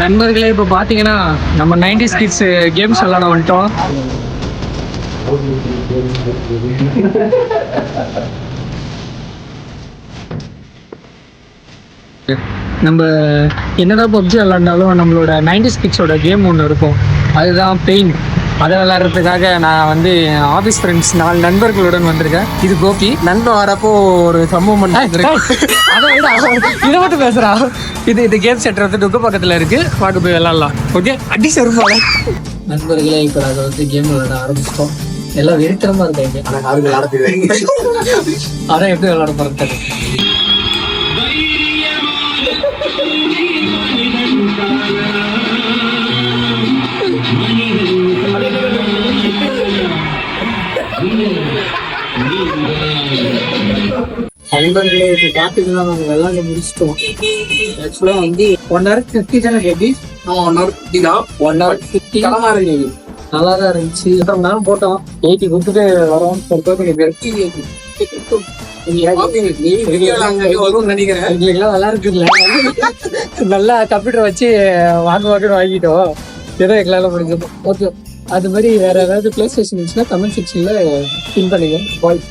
நண்பர்களே, இப்போ பார்த்தீங்கன்னா நம்ம 90s கிட்ஸ் கேம்ஸ் விளாட வந்துட்டோம். நம்ம என்னதான் பப்ஜி விளாண்டாலும் நம்மளோட 90s கிட்ஸோட கேம் ஒன்று இருக்கும், அதுதான் பெயின். அதை விளாட்றதுக்காக நான் வந்து ஆஃபீஸ் ஃப்ரெண்ட்ஸ் 4 நண்பர்களுடன் வந்திருக்கேன். இது கோபி. நண்பன் வரப்போ ஒரு சம்பவம் பண்ண அதை விட இதை மட்டும் பேசுகிறா. இது கேம் சென்டர் வந்து டுக்கு பக்கத்தில் இருக்குது, பார்க்க போய் விளாட்லாம். ஓகே, அடி சருப்பால நண்பர்களே. இப்போ நாங்கள் வந்து கேம் விளாட ஆரம்பிச்சிட்டோம். எல்லாம் வெறித்தனமாக இருக்காங்க. ஆனால் எப்படி விளாட போகிறது? நண்பர்களே, இப்போ டாபிக்லாம் நாங்கள் விளாண்டு முடிச்சிட்டோம். ஆக்சுவலாக வந்து 1 hour 50 தானே கேபி? 1 hour 50 தான். 1 hour 50 நல்லா தான் இருந்துச்சு. 2 மணி நேரம் போட்டோம். 80 கொடுத்துட்டு வரோம். நல்லா இருக்குல்ல, நல்லா கம்ப்யூட்டர் வச்சு வாங்கிட்டோம். ஏதோ எங்களால் முடிஞ்சது. ஓகே, அது மாதிரி வேற ஏதாவது பிளே ஸ்டேஷன் இருந்துச்சுன்னா கமெண்ட் செக்ஷன்ல பின் பண்ணுங்க. பாய்.